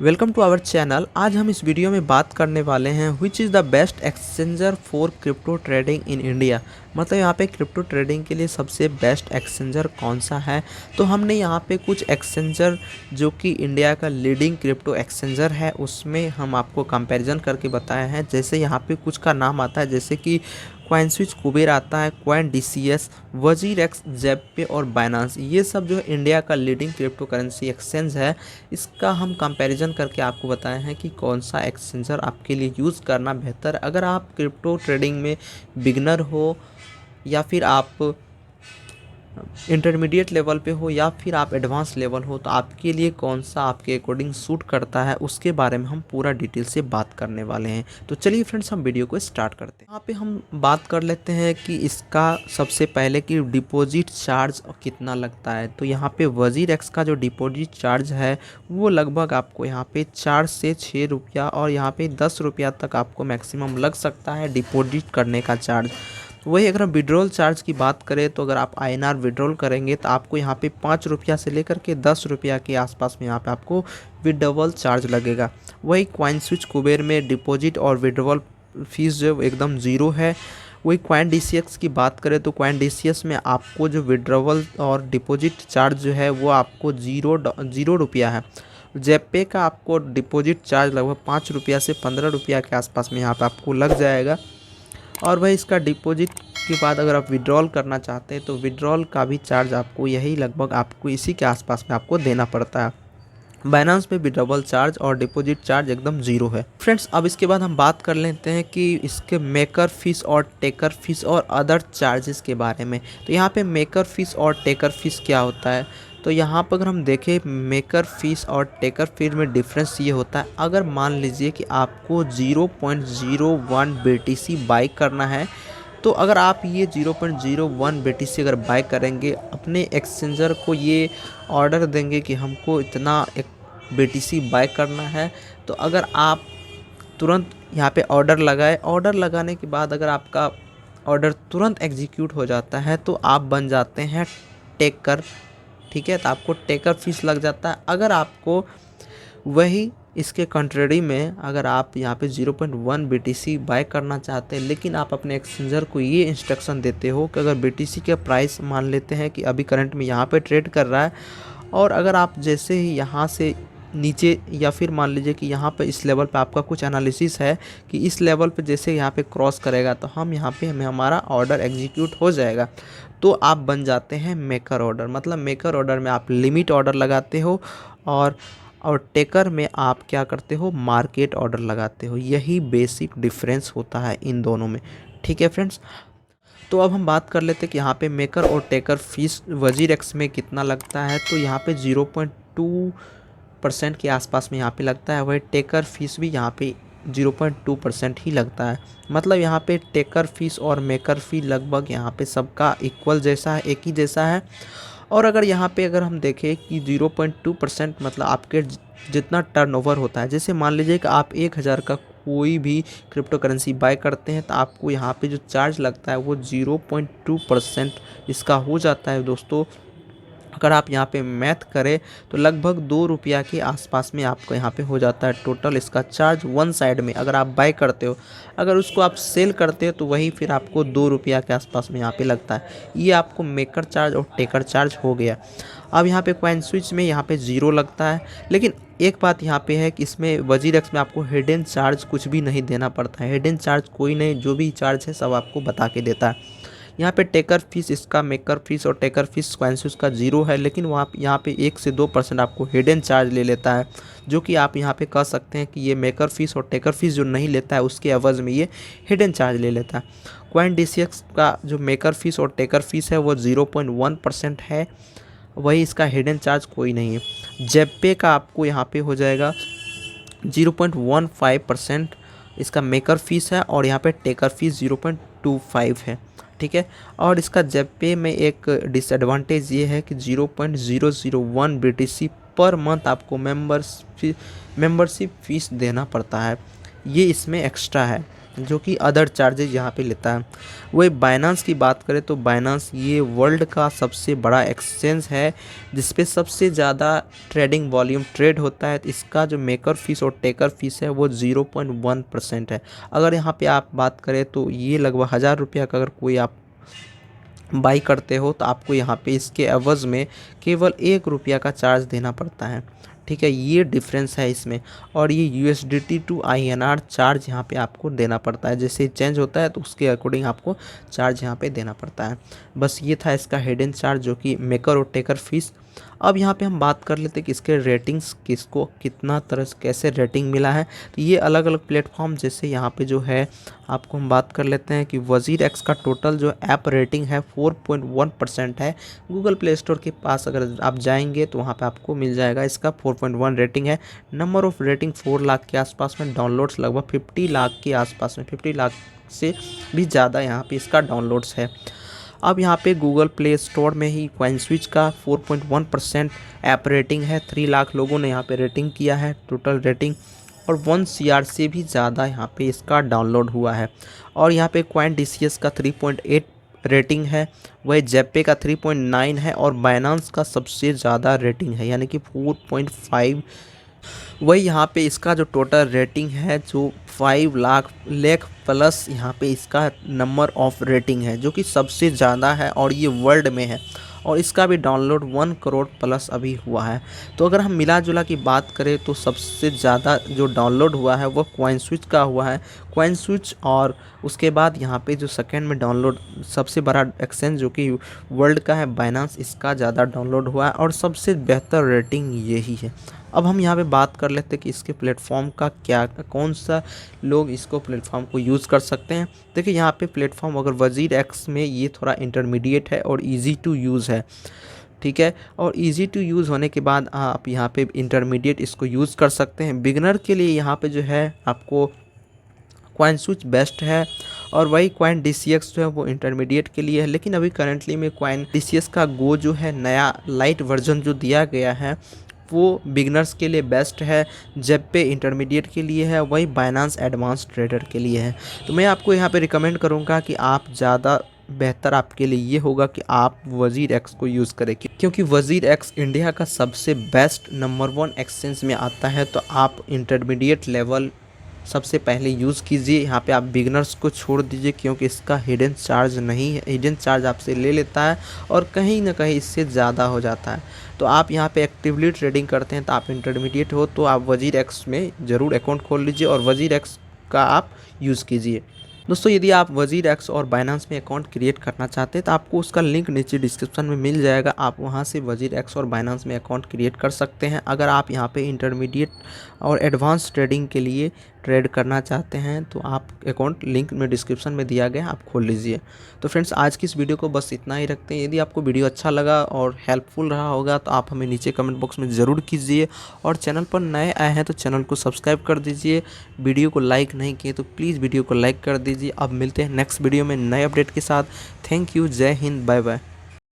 Welcome to our channel. आज हम इस वीडियो में बात करने वाले हैं which is the best exchanger for crypto trading in India. मतलब यहाँ पे क्रिप्टो ट्रेडिंग के लिए सबसे बेस्ट एक्सचेंजर कौन सा है। तो हमने यहाँ पे कुछ एक्सचेंजर जो कि इंडिया का लीडिंग क्रिप्टो एक्सचेंजर है उसमें हम आपको कंपैरिजन करके बताए हैं। जैसे यहाँ पे कुछ का नाम आता है जैसे कि कॉइनस्विच, कुबेर आता है, CoinDCS, वजीरेक्स, जेपे और बाइनांस। ये सब जो है इंडिया का लीडिंग क्रिप्टो करेंसी एक्सचेंज है। इसका हम कंपैरिजन करके आपको बताए हैं कि कौन सा एक्सचेंजर आपके लिए यूज़ करना बेहतर है। अगर आप क्रिप्टो ट्रेडिंग में बिगनर हो या फिर आप इंटरमीडिएट लेवल पे हो या फिर आप एडवांस लेवल हो, तो आपके लिए कौन सा आपके अकॉर्डिंग सूट करता है उसके बारे में हम पूरा डिटेल से बात करने वाले हैं। तो चलिए फ्रेंड्स, हम वीडियो को स्टार्ट करते हैं। यहाँ पे हम बात कर लेते हैं कि इसका सबसे पहले कि डिपॉजिट चार्ज कितना लगता है। तो यहाँ पे वजीरेक्स का जो डिपॉजिट चार्ज है वो लगभग आपको यहाँ पे 4 से 6 रुपया और यहाँ पे 10 रुपया तक आपको मैक्सिमम लग सकता है डिपॉजिट करने का चार्ज। वही अगर हम विड्रॉल चार्ज की बात करें तो अगर आप INR विड्रॉल करेंगे तो आपको यहाँ पे 5 रुपया से लेकर के 10 रुपया के आसपास में यहाँ पे आपको विड्रॉल चार्ज लगेगा। वही कॉइनस्विच, कुबेर में डिपॉजिट और विड्रॉल फीस जो एकदम ज़ीरो है। वही CoinDCS की बात करें तो CoinDCS में आपको जो विड्रॉल और डिपॉजिट चार्ज जो है वो आपको ज़ीरो रुपया है। जेपे का आपको डिपॉजिट चार्ज लगभग 5 रुपया से 15 रुपया के आसपास में यहाँ पे आपको लग जाएगा। और वही इसका डिपॉजिट के बाद अगर आप विड्रॉल करना चाहते हैं तो विड्रॉल का भी चार्ज आपको यही लगभग आपको इसी के आसपास में आपको देना पड़ता है। बाइनांस पे विड्रॉल चार्ज और डिपॉजिट चार्ज एकदम ज़ीरो है। फ्रेंड्स, अब इसके बाद हम बात कर लेते हैं कि इसके मेकर फीस और टेकर फीस और अदर चार्जेस के बारे में। तो यहाँ पे मेकर फीस और टेकर फीस क्या होता है। तो यहाँ पर अगर हम देखें मेकर फीस और टेकर फीस में डिफरेंस ये होता है, अगर मान लीजिए कि आपको 0.01 BTC बाई करना है, तो अगर आप ये 0.01 BTC अगर बाय करेंगे, अपने एक्सचेंजर को ये ऑर्डर देंगे कि हमको इतना एक BTC बाय करना है, तो अगर आप तुरंत यहाँ पे ऑर्डर लगाए, ऑर्डर लगाने के बाद अगर आपका ऑर्डर तुरंत एग्जीक्यूट हो जाता है तो आप बन जाते हैं टेकर। ठीक है, तो आपको टेकर फीस लग जाता है। अगर आपको वही इसके कंट्रेरी में अगर आप यहाँ पे 0.1 BTC बाय करना चाहते हैं, लेकिन आप अपने एक्सचेंजर को ये इंस्ट्रक्शन देते हो कि अगर BTC के प्राइस मान लेते हैं कि अभी करंट में यहाँ पे ट्रेड कर रहा है, और अगर आप जैसे ही यहाँ से नीचे या फिर मान लीजिए कि यहाँ पे इस लेवल पे आपका कुछ एनालिसिस है कि इस लेवल पे जैसे यहाँ पे क्रॉस करेगा तो हम यहाँ पे हमें हमारा ऑर्डर एग्जीक्यूट हो जाएगा, तो आप बन जाते हैं मेकर ऑर्डर। मतलब मेकर ऑर्डर में आप लिमिट ऑर्डर लगाते हो और टेकर में आप क्या करते हो, मार्केट ऑर्डर लगाते हो। यही बेसिक डिफरेंस होता है इन दोनों में। ठीक है फ्रेंड्स, तो अब हम बात कर लेते हैं कि यहाँ पे मेकर और टेकर फीस वजीरेक्स में कितना लगता है। तो यहाँ पे 0.2% के आसपास में यहाँ पे लगता है। वही टेकर फीस भी यहाँ पे 0.2% ही लगता है। मतलब यहाँ पे टेकर फीस और मेकर फी लगभग यहाँ पे सबका इक्वल जैसा है, एक ही जैसा है। और अगर यहाँ पे अगर हम देखें कि 0.2% मतलब आपके जितना टर्नओवर होता है, जैसे मान लीजिए कि आप 1000 का कोई भी क्रिप्टो करेंसी बाय करते हैं तो आपको यहाँ पे जो चार्ज लगता है वो 0.2% इसका हो जाता है दोस्तों। अगर आप यहाँ पे मैथ करें तो लगभग 2 रुपया के आसपास में आपको यहाँ पे हो जाता है टोटल इसका चार्ज वन साइड में अगर आप बाय करते हो। अगर उसको आप सेल करते हो तो वही फिर आपको 2 रुपया के आसपास में यहाँ पे लगता है। ये आपको मेकर चार्ज और टेकर चार्ज हो गया। अब यहाँ पे CoinSwitch में यहाँ पे 0 लगता है, लेकिन एक बात यहाँ पे है कि इसमें वजीरेक्स में आपको हिडन चार्ज कुछ भी नहीं देना पड़ता है। हिडन चार्ज कोई नहीं, जो भी चार्ज है सब आपको बता के देता है। यहाँ पे टेकर फीस, इसका मेकर फीस और टेकर फीस CoinSwitch का 0 है, लेकिन वहाँ यहाँ पे 1 से 2% आपको हिडन चार्ज ले लेता है, जो कि आप यहाँ पे कह सकते हैं कि ये मेकर फीस और टेकर फीस जो नहीं लेता है उसके एवज़ में ये हिडन चार्ज ले लेता है। CoinDCS का जो मेकर फीस और टेकर फीस है वो 0.1% है, वही इसका हिडन चार्ज कोई नहीं है। जेपे का आपको यहाँ पे हो जाएगा 0.15% इसका मेकर फीस है और यहाँ पे टेकर फीस 0.25 है। ठीक है, और इसका जेपे में एक डिसएडवांटेज ये है कि 0.001 BTC पर मंथ आपको मेंबरशिप फीस देना पड़ता है, ये इसमें एक्स्ट्रा है। जो कि अदर चार्जेज यहाँ पे लेता है। वही बाइनांस की बात करें तो बाइनांस ये वर्ल्ड का सबसे बड़ा एक्सचेंज है जिस पे सबसे ज़्यादा ट्रेडिंग वॉल्यूम ट्रेड होता है। तो इसका जो मेकर फीस और टेकर फीस है वो 0.1% है। अगर यहाँ पे आप बात करें तो ये लगभग 1000 रुपया का अगर कोई आप बाई करते हो तो आपको यहाँ पे इसके एवज़ में केवल 1 रुपया का चार्ज देना पड़ता है। ठीक है, ये डिफरेंस है इसमें। और ये USDT टू INR चार्ज यहाँ पे आपको देना पड़ता है, जैसे चेंज होता है तो उसके अकॉर्डिंग आपको चार्ज यहाँ पे देना पड़ता है। बस ये था इसका हिडन चार्ज जो कि मेकर और टेकर फीस। अब यहाँ पे हम बात कर लेते हैं कि इसके रेटिंग्स किसको कितना तरह से कैसे रेटिंग मिला है। तो ये अलग अलग प्लेटफॉर्म, जैसे यहाँ पे जो है आपको हम बात कर लेते हैं कि WazirX का टोटल जो ऐप रेटिंग है 4.1% है। गूगल प्ले स्टोर के पास अगर आप जाएंगे तो वहाँ पे आपको मिल जाएगा, इसका 4.1 रेटिंग है। नंबर ऑफ़ रेटिंग 4 लाख के आसपास में, डाउनलोड्स लगभग 50 लाख के आसपास में, 50 लाख से भी ज़्यादा यहाँ पे इसका डाउनलोड्स है। अब यहाँ पे गूगल प्ले स्टोर में ही CoinSwitch का 4.1% ऐप रेटिंग है। 3 लाख लोगों ने यहाँ पे रेटिंग किया है टोटल रेटिंग, और 1 CR से भी ज़्यादा यहाँ पे इसका डाउनलोड हुआ है। और यहाँ पे CoinDCS का 3.8 रेटिंग है, वही जेपे का 3.9 है, और बाइनांस का सबसे ज़्यादा रेटिंग है यानी कि 4.5। वही यहाँ पे इसका जो टोटल रेटिंग है जो 5 लाख प्लस यहाँ पे इसका नंबर ऑफ रेटिंग है जो कि सबसे ज़्यादा है और ये वर्ल्ड में है। और इसका भी डाउनलोड 1 करोड़ प्लस अभी हुआ है। तो अगर हम मिला जुला की बात करें तो सबसे ज़्यादा जो डाउनलोड हुआ है वो CoinSwitch का हुआ है। CoinSwitch और उसके बाद यहाँ पे जो सेकंड में डाउनलोड सबसे बड़ा एक्सचेंज जो कि वर्ल्ड का है बाइनांस, इसका ज़्यादा डाउनलोड हुआ है और सबसे बेहतर रेटिंग यही है। अब हम यहाँ पे बात कर लेते हैं कि इसके प्लेटफॉर्म का क्या, कौन सा लोग इसको प्लेटफॉर्म को यूज़ कर सकते हैं। देखिए यहाँ पे प्लेटफॉर्म अगर WazirX में ये थोड़ा इंटरमीडिएट है और इजी टू यूज़ है। ठीक है, और इजी टू यूज़ होने के बाद आप यहाँ पे इंटरमीडिएट इसको यूज़ कर सकते हैं। बिगनर के लिए यहाँ पे जो है आपको CoinSwitch बेस्ट है, और वही CoinDCX जो है वो इंटरमीडिएट के लिए है। लेकिन अभी करेंटली में CoinDCX का गो जो है नया लाइट वर्जन जो दिया गया है वो बिगनर्स के लिए बेस्ट है, जेपे इंटरमीडिएट के लिए है, वही बाइनांस एडवांस ट्रेडर के लिए है। तो मैं आपको यहाँ पे रिकमेंड करूँगा कि आप ज़्यादा बेहतर आपके लिए ये होगा कि आप WazirX को यूज़ करें, क्योंकि WazirX इंडिया का सबसे बेस्ट नंबर 1 एक्सचेंज में आता है। तो आप इंटरमीडिएट लेवल सबसे पहले यूज़ कीजिए। यहाँ पे आप बिगनर्स को छोड़ दीजिए क्योंकि इसका हिडन चार्ज नहीं है, हिडन चार्ज आपसे ले लेता है और कहीं ना कहीं इससे ज़्यादा हो जाता है। तो आप यहाँ पे एक्टिवली ट्रेडिंग करते हैं तो आप इंटरमीडिएट हो तो आप WazirX में ज़रूर अकाउंट खोल लीजिए और WazirX का आप यूज़ कीजिए। दोस्तों यदि आप WazirX और बाइनांस में अकाउंट क्रिएट करना चाहते हैं तो आपको उसका लिंक नीचे डिस्क्रिप्शन में मिल जाएगा, आप वहां से WazirX और बाइनांस में अकाउंट क्रिएट कर सकते हैं। अगर आप यहां पे इंटरमीडिएट और एडवांस ट्रेडिंग के लिए ट्रेड करना चाहते हैं तो आप अकाउंट लिंक में डिस्क्रिप्शन में दिया गया, आप खोल लीजिए। तो फ्रेंड्स आज की इस वीडियो को बस इतना ही रखते हैं। यदि आपको वीडियो अच्छा लगा और हेल्पफुल रहा होगा तो आप हमें नीचे कमेंट बॉक्स में ज़रूर कीजिए, और चैनल पर नए आए हैं तो चैनल को सब्सक्राइब कर दीजिए। वीडियो को लाइक नहीं किए तो प्लीज़ वीडियो को लाइक कर दीजिए। अब मिलते हैं नेक्स्ट वीडियो में नए अपडेट के साथ। थैंक यू, जय हिंद, बाय बाय।